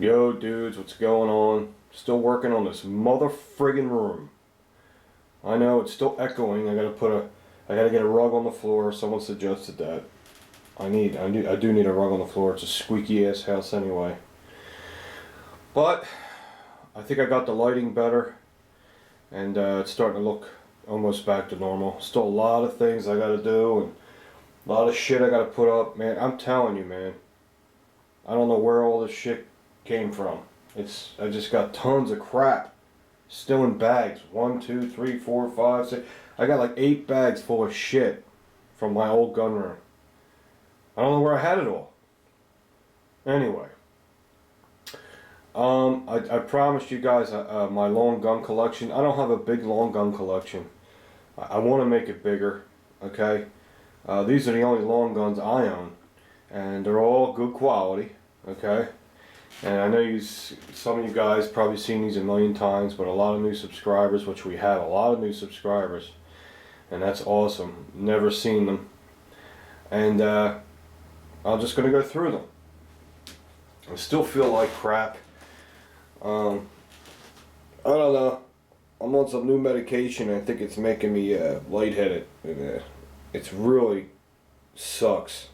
Yo dudes, what's going on? Still working on this mother friggin' room. I know it's still echoing. I gotta get a rug on the floor. Someone suggested that. I do need a rug on the floor. It's a squeaky ass house anyway. But I think I got the lighting better, and it's starting to look almost back to normal. Still a lot of things I gotta do and a lot of shit I gotta put up. Man, I'm telling you, man. I don't know where all this shit came from. I just got tons of crap still in bags. 1, 2, 3, 4, 5, 6. I got like 8 bags full of shit from my old gun room. I don't know where I had it all. Anyway, I promised you guys my long gun collection. I don't have a big long gun collection. I want to make it bigger. Okay, these are the only long guns I own, and they're all good quality. Okay. And I know some of you guys probably seen these a million times, but a lot of new subscribers, which we have a lot of new subscribers, and that's awesome. Never seen them, and I'm just gonna go through them. I still feel like crap. I don't know. I'm on some new medication. I think it's making me lightheaded, and it's really sucks.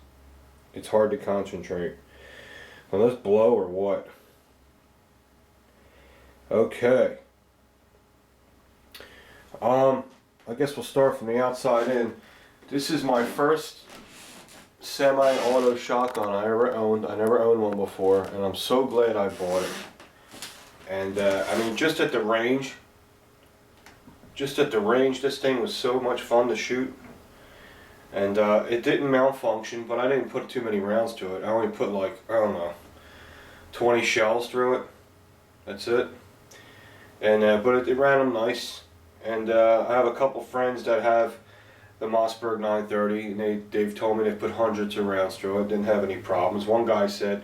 It's hard to concentrate. Will this blow or what? Okay. I guess we'll start from the outside in. This is my first semi-auto shotgun I ever owned. I never owned one before, and I'm so glad I bought it. And I mean, just at the range, this thing was so much fun to shoot. And it didn't malfunction, but I didn't put too many rounds to it. I only put like, I don't know, 20 shells through it. That's it. And but it ran them nice. And I have a couple friends that have the Mossberg 930, and they've told me they've put hundreds of rounds through it. Didn't have any problems. One guy said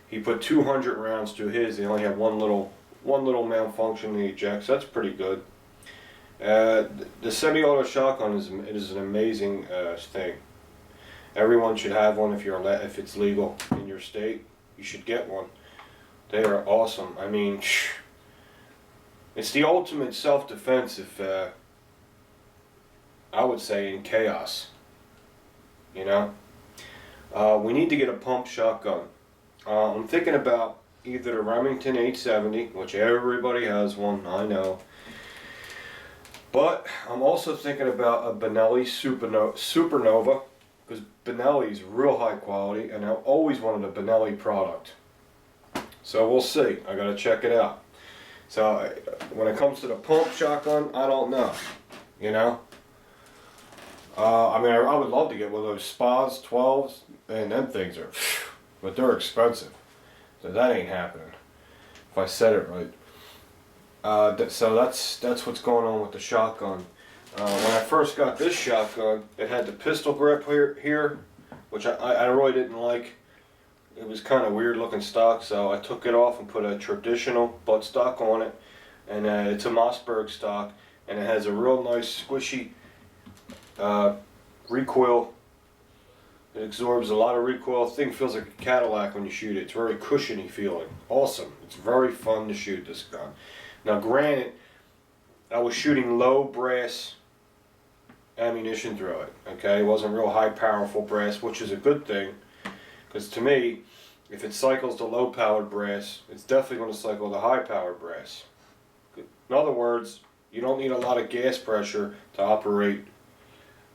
he put 200 rounds through his. They only had one little malfunction in the eject. So that's pretty good. The semi-auto shotgun is an amazing thing. Everyone should have one if it's legal in your state. You should get one. They are awesome. I mean, it's the ultimate self-defense if I would say in chaos. You know, we need to get a pump shotgun. I'm thinking about either the Remington 870, which everybody has one, I know. But I'm also thinking about a Benelli Supernova, because Benelli is real high quality, and I've always wanted a Benelli product. So we'll see. I gotta check it out. So when it comes to the pump shotgun, I don't know. You know. I mean, I would love to get one of those Spas 12s, and them things are, but they're expensive. So that ain't happening. If I said it right. So that's what's going on with the shotgun. When I first got this shotgun, it had the pistol grip here, which I really didn't like. It was kind of weird looking stock, so I took it off and put a traditional buttstock on it. And it's a Mossberg stock, and it has a real nice squishy recoil. It absorbs a lot of recoil. The thing feels like a Cadillac when you shoot it. It's very cushiony feeling. Awesome. It's very fun to shoot this gun. Now granted, I was shooting low brass ammunition through it, okay? It wasn't real high powerful brass, which is a good thing, because to me, if it cycles the low powered brass, it's definitely going to cycle the high powered brass. In other words, you don't need a lot of gas pressure to operate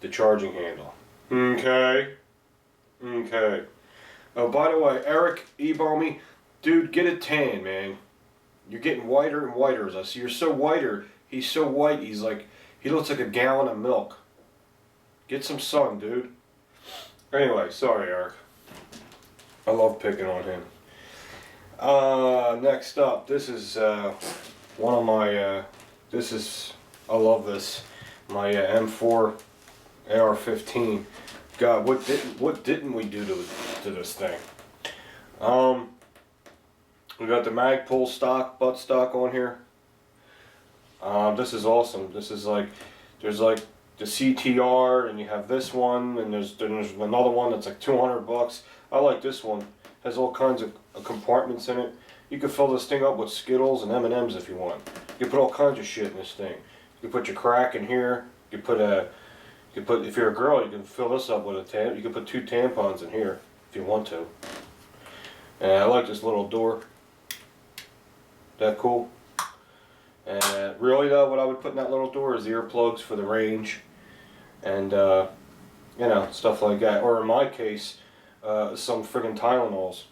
the charging handle. Okay? Okay. Oh, by the way, Eric E-Balmy, dude, get a tan, man. You're getting whiter and whiter as I see. You're so whiter. He's so white. He looks like a gallon of milk. Get some sun, dude. Anyway, sorry, Eric. I love picking on him. Next up, this is one of my. I love this. My M4 AR-15. God, what didn't we do to this thing? We got the Magpul stock, butt stock on here. This is awesome. This is like, there's like the CTR, and you have this one, and there's another one that's like $200. I like this one. Has all kinds of compartments in it. You can fill this thing up with Skittles and M&Ms if you want. You can put all kinds of shit in this thing. You can put your crack in here. You can put if you're a girl, you can fill this up with you can put 2 tampons in here if you want to. And I like this little door. That cool? And really though, what I would put in that little door is the earplugs for the range, and you know, stuff like that. Or in my case, some friggin' Tylenols,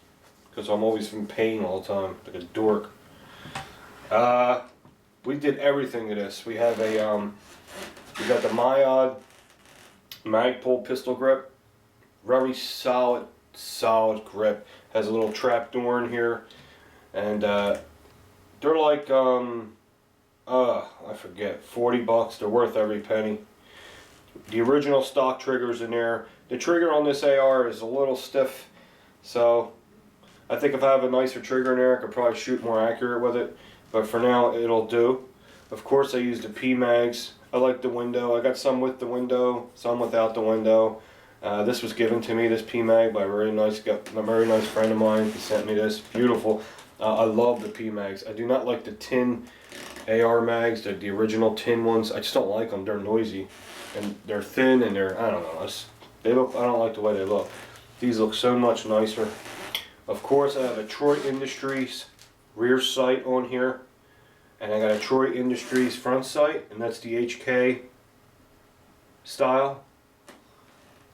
because I'm always in pain all the time, like a dork. We did everything to this. We have a we got the Myod Magpul pistol grip, very solid grip. Has a little trap door in here, and they're like I forget, $40. They're worth every penny. The original stock trigger's in there. The trigger on this AR is a little stiff, so I think if I have a nicer trigger in there, I could probably shoot more accurate with it. But for now, it'll do. Of course, I use the P-Mags. I like the window. I got some with the window, some without the window. This was given to me, this P-Mag, by a very nice friend of mine. He sent me this. Beautiful. I love the P-Mags. I do not like the tin AR mags, the original tin ones. I just don't like them. They're noisy, and they're thin, and they're, I don't know. They look. I don't like the way they look. These look so much nicer. Of course, I have a Troy Industries rear sight on here, and I got a Troy Industries front sight, and that's the HK style,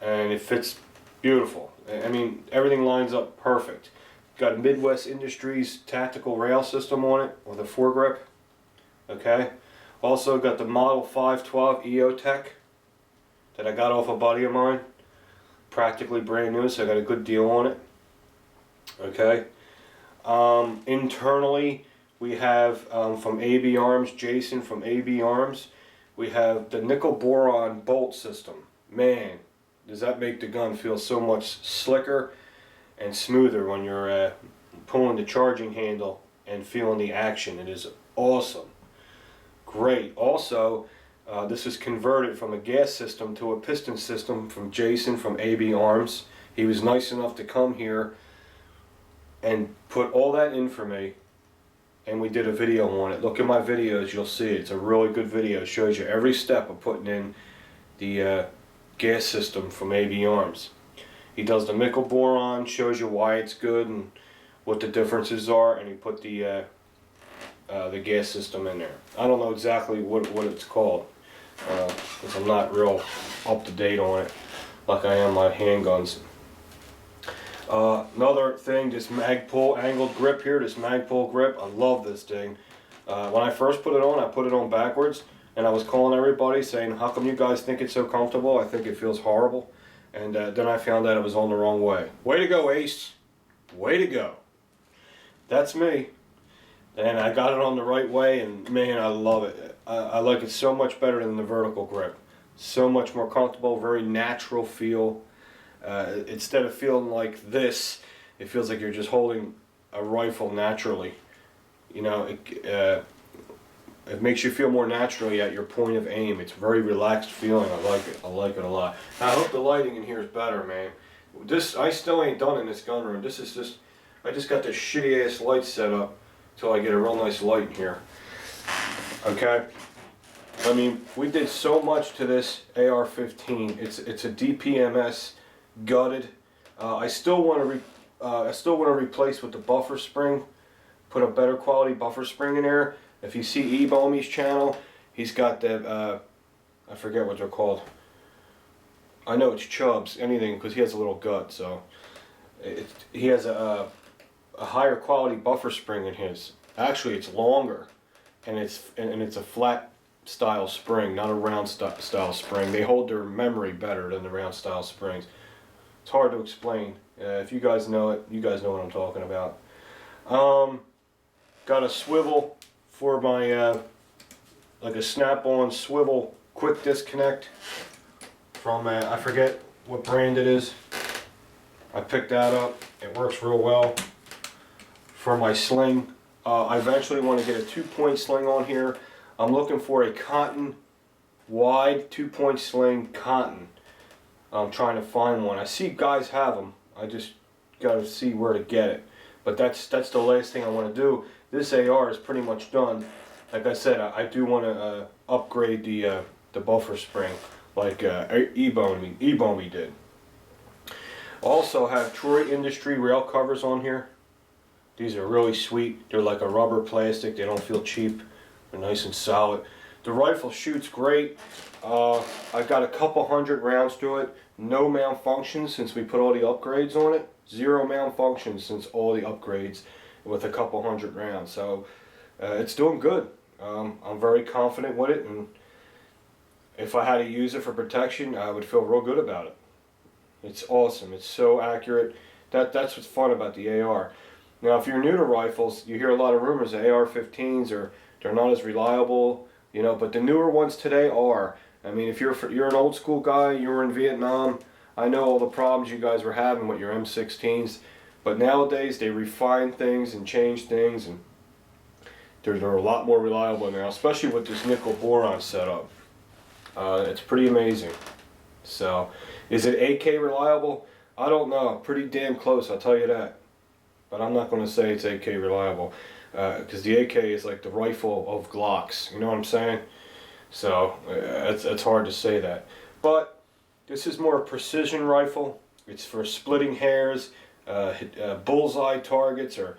and it fits beautiful. I mean, everything lines up perfect. Got a Midwest Industries tactical rail system on it with a foregrip. Okay. Also got the Model 512 EOTech that I got off a buddy of mine. Practically brand new, so I got a good deal on it. Okay. Internally, we have from AB Arms, Jason from AB Arms, we have the nickel boron bolt system. Man, does that make the gun feel so much slicker and smoother when you're pulling the charging handle and feeling the action. It is awesome. Great. Also, this is converted from a gas system to a piston system from Jason from AB Arms. He was nice enough to come here and put all that in for me, and we did a video on it. Look at my videos, you'll see it. It's a really good video. It shows you every step of putting in the gas system from AB Arms. He does the nickel boron, shows you why it's good and what the differences are, and he put the gas system in there. I don't know exactly what it's called, because I'm not real up to date on it like I am my handguns. Another thing, this Magpul angled grip here, this Magpul grip, I love this thing. When I first put it on, I put it on backwards, and I was calling everybody saying, how come you guys think it's so comfortable? I think it feels horrible. And then I found out it was on the wrong way. Way to go, Ace. Way to go. That's me. And I got it on the right way, and man, I love it. I like it so much better than the vertical grip. So much more comfortable, very natural feel. Instead of feeling like this, it feels like you're just holding a rifle naturally. You know, it makes you feel more naturally at your point of aim. It's a very relaxed feeling. I like it. I like it a lot. I hope the lighting in here is better, man. This, I still ain't done in this gun room. This is just, I just got this shitty ass light set up till I get a real nice light in here. Okay? I mean, we did so much to this AR-15. It's a DPMS gutted. I still want to replace with the buffer spring. Put a better quality buffer spring in there. If you see E-Bomy's channel, he's got the, I forget what they're called. I know it's Chubbs, anything, because he has a little gut, so. He has a higher quality buffer spring in his. Actually, it's longer, and it's a flat style spring, not a round style spring. They hold their memory better than the round style springs. It's hard to explain. If you guys know it, you guys know what I'm talking about. Got a swivel for my, like a snap-on swivel quick disconnect from, I forget what brand it is. I picked that up. It works real well for my sling. I eventually want to get a 2-point sling on here. I'm looking for a cotton, wide 2-point sling cotton. I'm trying to find one. I see guys have them. I just got to see where to get it. But that's the last thing I want to do. This AR is pretty much done. Like I said, I do want to upgrade the buffer spring, like E-Bomey did. Also have Troy Industry rail covers on here. These are really sweet. They're like a rubber plastic. They don't feel cheap. They're nice and solid. The rifle shoots great. I got a couple hundred rounds to it. No malfunctions since we put all the upgrades on it. 0 malfunctions since all the upgrades with a couple hundred rounds. So it's doing good. I'm very confident with it, and if I had to use it for protection, I would feel real good about it. It's awesome. It's so accurate. That's what's fun about the AR. Now, if you're new to rifles, you hear a lot of rumors that AR-15s they're not as reliable, you know. But the newer ones today are. I mean, if you're an old school guy, you were in Vietnam. I know all the problems you guys were having with your M16s, but nowadays they refine things and change things, and they're a lot more reliable now, especially with this nickel boron setup. It's pretty amazing. So, is it AK reliable? I don't know. Pretty damn close, I'll tell you that. But I'm not going to say it's AK reliable, because the AK is like the rifle of Glocks. You know what I'm saying? So it's hard to say that. But this is more a precision rifle. It's for splitting hairs, bullseye targets, or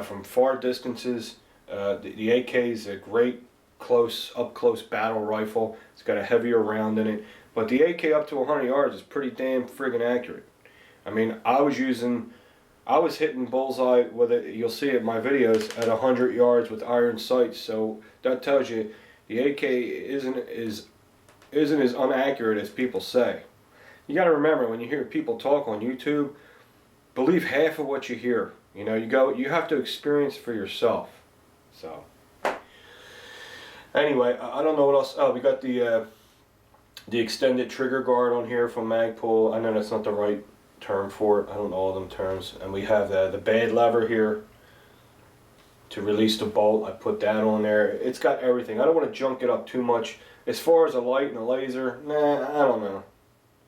from far distances. The AK is a great up close battle rifle. It's got a heavier round in it. But the AK up to 100 yards is pretty damn friggin' accurate. I mean, I was hitting bullseye with it. You'll see it in my videos at 100 yards with iron sights. So that tells you the AK isn't as inaccurate as people say. You got to remember, when you hear people talk on YouTube, believe half of what you hear. You have to experience for yourself. So anyway, I don't know what else. Oh, we got the extended trigger guard on here from Magpul. I know that's not the right term for it. I don't know all them terms. And we have the bad lever here to release the bolt. I put that on there. It's got everything. I don't want to junk it up too much. As far as a light and a laser, nah, I don't know.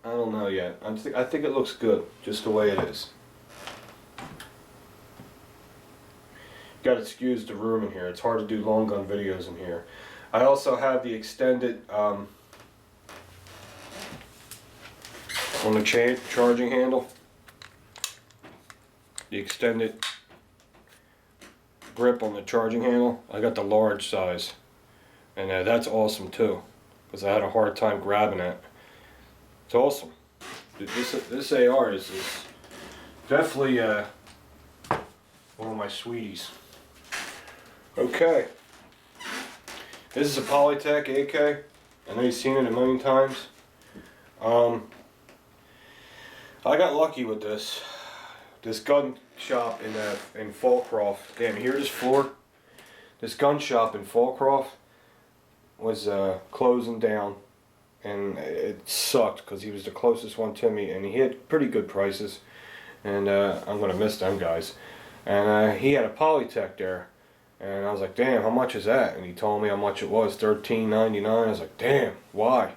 I don't know yet. I think it looks good just the way it is. Got to excuse the room in here. It's hard to do long gun videos in here. I also have the extended on the charging handle, the extended grip on the charging handle. I got the large size, and that's awesome too, because I had a hard time grabbing it. It's awesome. This AR is definitely one of my sweeties. Okay, this is a Polytech AK. I know you've seen it a million times. I got lucky with this. This gun shop in Fallcroft. Damn, you hear this floor? This gun shop in Fallcroft was closing down, and it sucked because he was the closest one to me, and he had pretty good prices, and I'm gonna miss them guys. And he had a Polytech there, and I was like, damn, how much is that? And he told me how much it was, $13.99. I was like, damn, why?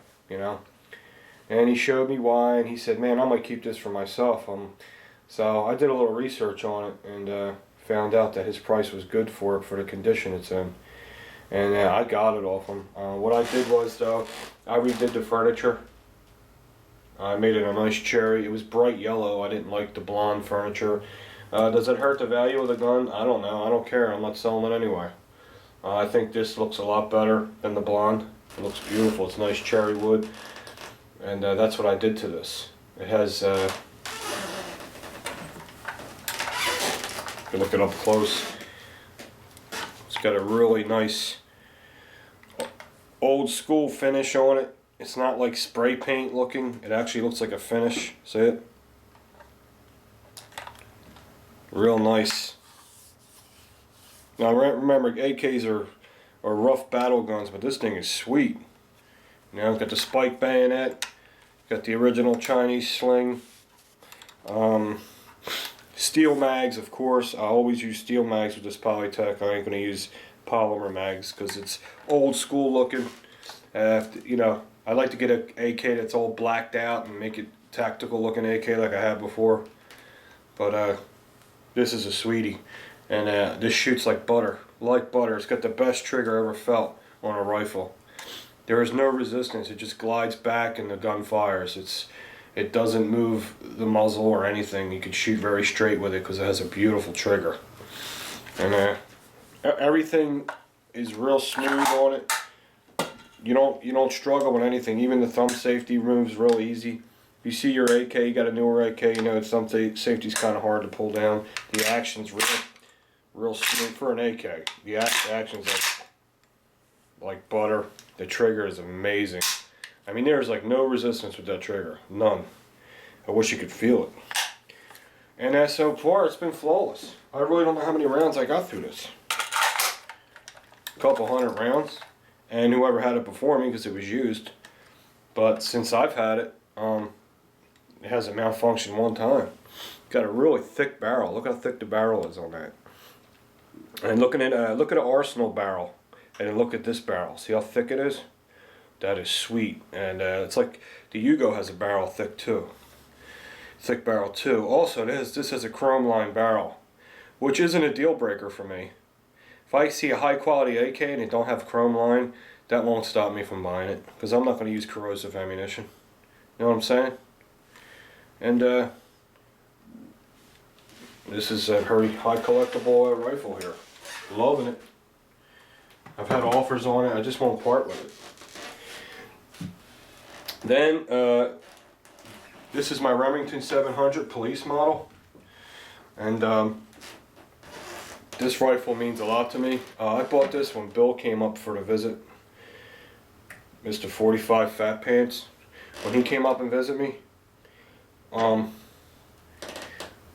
And he showed me why, and he said, man, I might keep this for myself. So I did a little research on it, and found out that his price was good for it, for the condition it's in. And I got it off him. What I did was, though, I redid the furniture. I made it a nice cherry. It was bright yellow. I didn't like the blonde furniture. Does it hurt the value of the gun? I don't know. I don't care. I'm not selling it anyway. I think this looks a lot better than the blonde. It looks beautiful. It's nice cherry wood. And that's what I did to this. It has, you can look it up close. It's got a really nice old school finish on it. It's not like spray paint looking. It actually looks like a finish. See it? Real nice. Now remember, AKs are rough battle guns, but this thing is sweet. It's got the spike bayonet, got the original Chinese sling, steel mags, of course. I always use steel mags with this Polytech. I ain't going to use polymer mags because it's old school looking. I like to get an AK that's all blacked out and make it tactical looking AK like I had before. But This is a sweetie, and this shoots like butter. Like butter. It's got the best trigger I ever felt on a rifle. There is no resistance. It just glides back and the gun fires. It doesn't move the muzzle or anything. You can shoot very straight with it because it has a beautiful trigger. And everything is real smooth on it. You don't struggle with anything. Even the thumb safety moves real easy. If you see your AK, you got a newer AK, you know thumb safety's kind of hard to pull down. The action's real smooth for an AK. The action's like butter. The trigger is amazing. I mean, there's like no resistance with that trigger. None. I wish you could feel it. And so far, it's been flawless. I really don't know how many rounds I got through this. A couple hundred rounds. And whoever had it before me, because it was used. But since I've had it, it hasn't malfunctioned one time. Got a really thick barrel. Look how thick the barrel is on that. And look at an Arsenal barrel, and then look at this barrel. See how thick it is? That is sweet. And it's like the Yugo has a barrel thick too. Thick barrel too. Also, this has a chrome line barrel, which isn't a deal breaker for me. If I see a high quality AK and it don't have chrome line, that won't stop me from buying it, because I'm not going to use corrosive ammunition. You know what I'm saying? And this is a very high collectible rifle here. Loving it. I've had offers on it. I just won't part with it. Then this is my Remington 700 police model, and this rifle means a lot to me. I bought this when Bill came up for the visit. Mr. 45 Fat Pants. When he came up and visited me,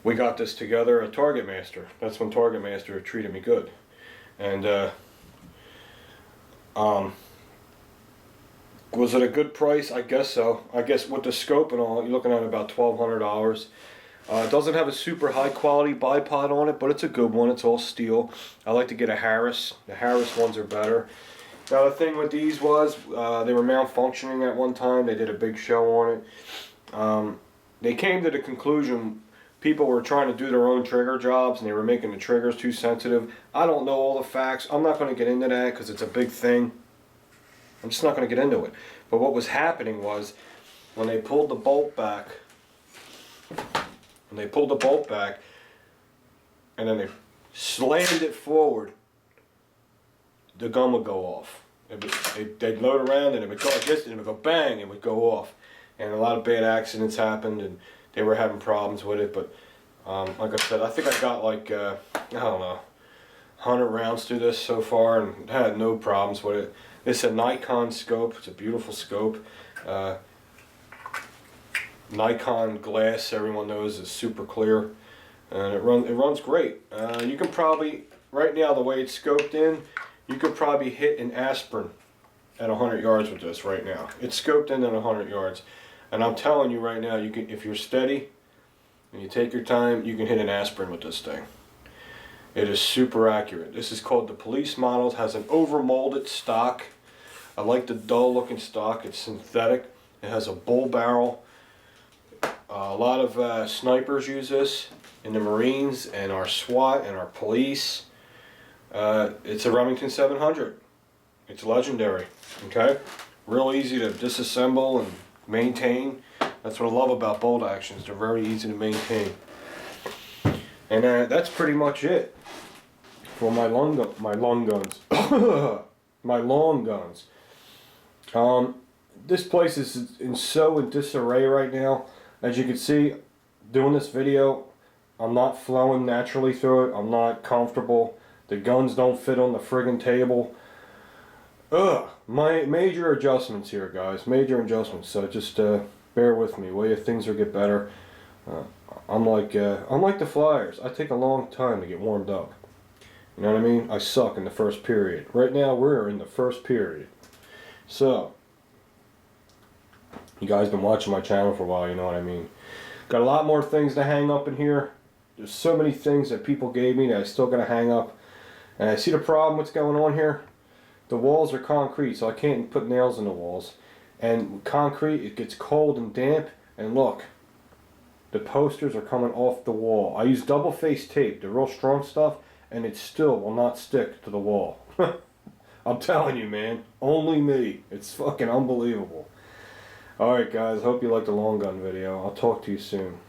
we got this together at Target Master. That's when Target Master treated me good. And was it a good price? I guess so. I guess with the scope and all, you're looking at about $1,200. It doesn't have a super high quality bipod on it, but it's a good one. It's all steel. I like to get a Harris. The Harris ones are better. Now the thing with these was, they were malfunctioning at one time. They did a big show on it. They came to the conclusion people were trying to do their own trigger jobs and they were making the triggers too sensitive. I don't know all the facts. I'm not going to get into that because it's a big thing. I'm just not going to get into it. But what was happening was, when they pulled the bolt back, and then they slammed it forward, the gun would go off. They'd load around and it would go like this, and it would go bang, and it would go off. And a lot of bad accidents happened, and they were having problems with it. But like I said, I think I got like, I don't know, 100 rounds through this so far, and had no problems with it. It's a Nikon scope. It's a beautiful scope. Nikon glass, everyone knows, is super clear, and it runs great. You can probably, right now the way it's scoped in, you could probably hit an aspirin at 100 yards with this right now. It's scoped in at 100 yards, and I'm telling you right now, you can, if you're steady and you take your time, you can hit an aspirin with this thing. It is super accurate. This is called the police model. It has an over-molded stock. I like the dull looking stock. It's synthetic. It has a bull barrel. A lot of snipers use this in the Marines and our SWAT and our police. It's a Remington 700. It's legendary. Okay? Real easy to disassemble and maintain. That's what I love about bolt actions. They're very easy to maintain. And that's pretty much it for my long guns. My long guns. This place is in disarray right now. As you can see, doing this video, I'm not flowing naturally through it. I'm not comfortable. The guns don't fit on the friggin' table. My major adjustments here, guys. Major adjustments. So just bear with me. Will you? Things will get better. I'm like the Flyers. I take a long time to get warmed up. You know what I mean? I suck in the first period. Right now, we're in the first period. So, you guys been watching my channel for a while, you know what I mean. Got a lot more things to hang up in here. There's so many things that people gave me that I still gotta hang up. And I see the problem what's going on here. The walls are concrete, so I can't put nails in the walls. And concrete, it gets cold and damp, and look. The posters are coming off the wall. I use double face tape, the real strong stuff, and it still will not stick to the wall. I'm telling you, man. Only me. It's fucking unbelievable. Alright guys, hope you liked the long gun video. I'll talk to you soon.